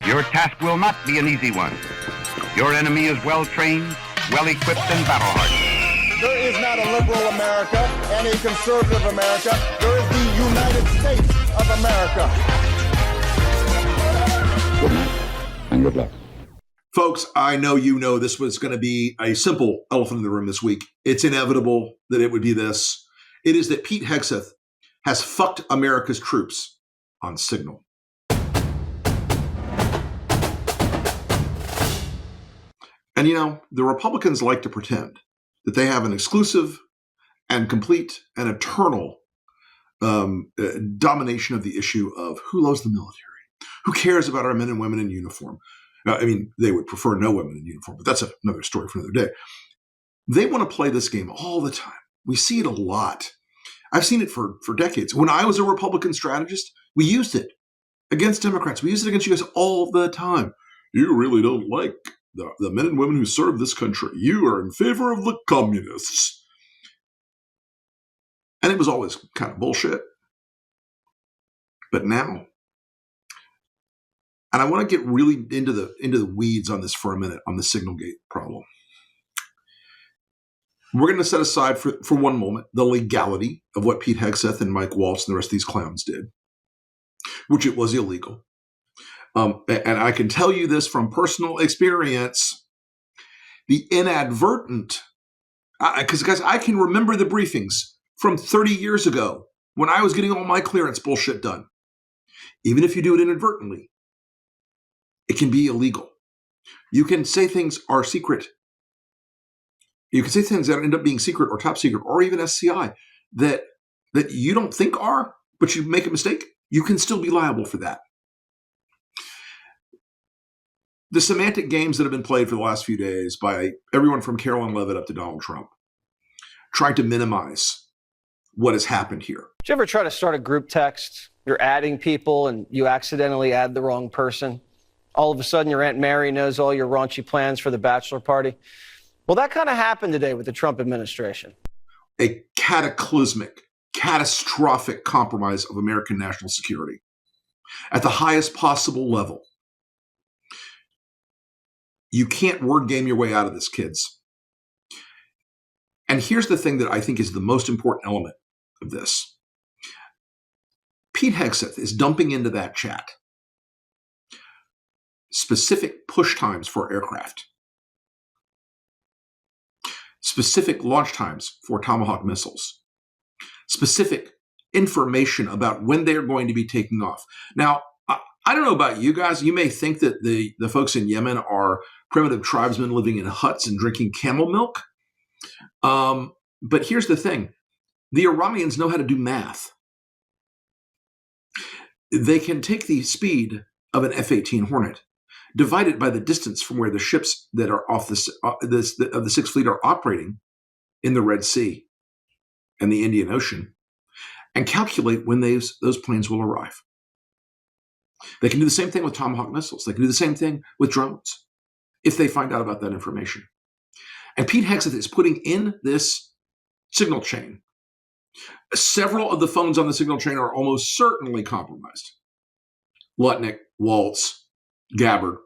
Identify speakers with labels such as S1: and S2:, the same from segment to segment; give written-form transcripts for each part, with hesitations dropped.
S1: Your task will not be an easy one. Your enemy is well-trained, well-equipped, and battle-hardened.
S2: There is not a liberal America and a conservative America. There is the United States of America.
S3: Good night and good luck.
S4: Folks, I know you know this was going to be a simple elephant in the room this week. It's inevitable that it would be this. It is that Pete Hegseth has fucked America's troops on Signal. And, you know, the Republicans like to pretend that they have an exclusive and complete and eternal domination of the issue of who loves the military, who cares about our men and women in uniform. I mean, they would prefer no women in uniform, but that's another story for another day. They want to play this game all the time. We see it a lot. I've seen it for decades. When I was a Republican strategist, we used it against Democrats. We used it against you guys all the time. You really don't like the men and women who serve this country. You are in favor of the communists. And it was always kind of bullshit. But now, and I want to get really into the weeds on this for a minute, on the Signalgate problem. We're going to set aside for one moment the legality of what Pete Hegseth and Mike Waltz and the rest of these clowns did, which it was illegal. And I can tell you this from personal experience, the inadvertent, because guys, I can remember the briefings from 30 years ago when I was getting all my clearance bullshit done. Even if you do it inadvertently, it can be illegal. You can say things are secret. You can say things that end up being secret or top secret or even SCI that you don't think are, but you make a mistake. You can still be liable for that. The semantic games that have been played for the last few days by everyone from Caroline Leavitt up to Donald Trump, trying to minimize what has happened here.
S5: Did you ever try to start a group text? You're adding people and you accidentally add the wrong person. All of a sudden, your Aunt Mary knows all your raunchy plans for the bachelor party. Well, that kind of happened today with the Trump administration.
S4: A cataclysmic, catastrophic compromise of American national security at the highest possible level. You can't word game your way out of this, kids. And here's the thing that I think is the most important element of this. Pete Hegseth is dumping into that chat specific push times for aircraft, specific launch times for Tomahawk missiles, specific information about when they're going to be taking off. Now, I don't know about you guys. You may think that the folks in Yemen are primitive tribesmen living in huts and drinking camel milk. But here's the thing. The Iranians know how to do math. They can take the speed of an F-18 Hornet, divide it by the distance from where the ships that are off of the Sixth Fleet are operating in the Red Sea and the Indian Ocean, and calculate when those planes will arrive. They can do the same thing with Tomahawk missiles. They can do the same thing with drones if they find out about that information. And Pete Hegseth is putting in this signal chain. Several of the phones on the signal chain are almost certainly compromised. Lutnick, Waltz, Gabbard.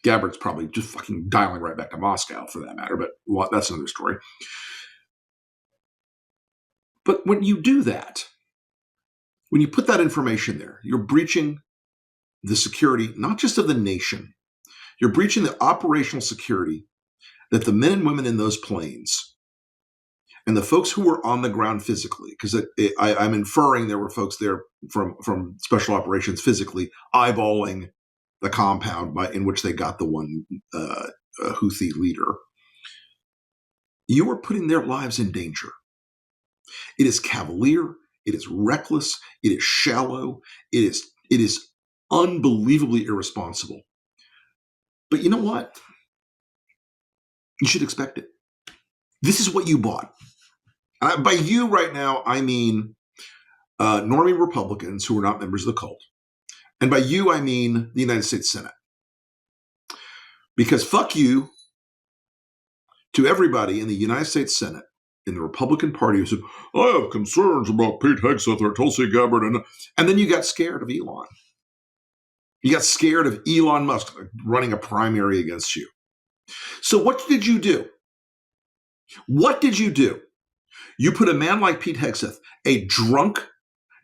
S4: Gabbard's probably just fucking dialing right back to Moscow for that matter, but that's another story. But when you do that, when you put that information there, you're breaching the security, not just of the nation, you're breaching the operational security that the men and women in those planes and the folks who were on the ground physically, because I'm inferring there were folks there from special operations physically eyeballing the compound in which they got the one Houthi leader. You are putting their lives in danger. It is cavalier. It is reckless. It is shallow. It is unbelievably irresponsible. But you know what? You should expect it. This is what you bought. By you right now, I mean normie Republicans who are not members of the cult. And by you, I mean the United States Senate. Because fuck you to everybody in the United States Senate, in the Republican Party, who said, I have concerns about Pete Hegseth or Tulsi Gabbard. And then you got scared of Elon. You got scared of Elon Musk running a primary against you. So what did you do? What did you do? You put a man like Pete Hegseth, a drunk,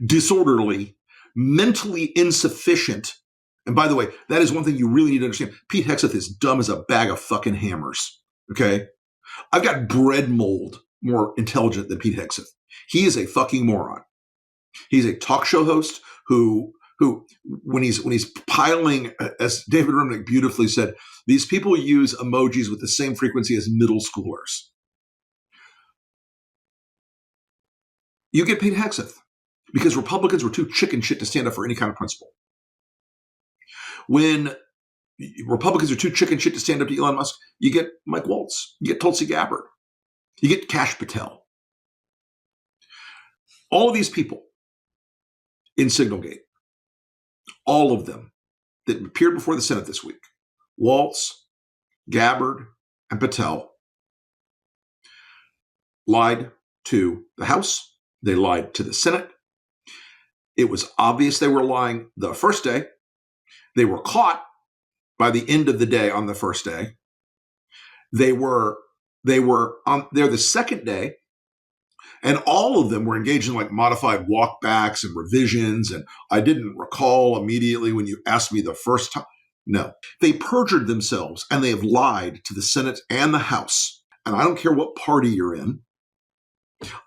S4: disorderly, mentally insufficient, and by the way, that is one thing you really need to understand. Pete Hegseth is dumb as a bag of fucking hammers, okay? I've got bread mold more intelligent than Pete Hegseth. He is a fucking moron. He's a talk show host who when he's piling, as David Remnick beautifully said, these people use emojis with the same frequency as middle schoolers. You get Pete Hegseth because Republicans were too chicken shit to stand up for any kind of principle. When Republicans are too chicken shit to stand up to Elon Musk, you get Mike Waltz, you get Tulsi Gabbard, you get Kash Patel. All of these people in Signalgate, all of them that appeared before the Senate this week, Waltz, Gabbard, and Patel, lied to the House. They lied to the Senate. It was obvious they were lying the first day. They were caught by the end of the day on the first day. They were on there the second day, and all of them were engaged in like modified walkbacks and revisions. And I didn't recall immediately when you asked me the first time. No, they perjured themselves and they have lied to the Senate and the House. And I don't care what party you're in.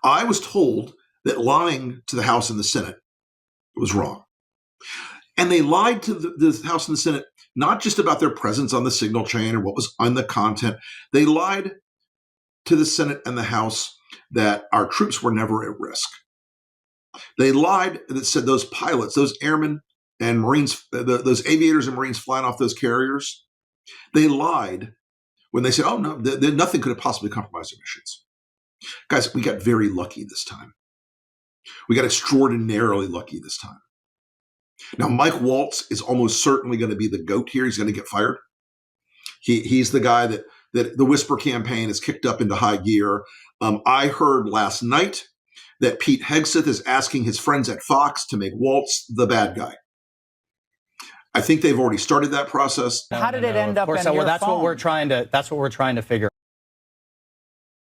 S4: I was told that lying to the House and the Senate was wrong. And they lied to the House and the Senate, not just about their presence on the signal chain or what was on the content. They lied to the Senate and the House that our troops were never at risk. They lied that said those pilots, those airmen and Marines, those aviators and Marines flying off those carriers, they lied when they said, oh, no, nothing could have possibly compromised their missions. Guys, we got very lucky this time. We got extraordinarily lucky this time. Now, Mike Waltz is almost certainly going to be the GOAT here. He's going to get fired. He's the guy that the Whisper campaign has kicked up into high gear. I heard last night that Pete Hegseth is asking his friends at Fox to make Waltz the bad guy. I think they've already started that process.
S6: How did it end up in your phone? That's what we're trying to figure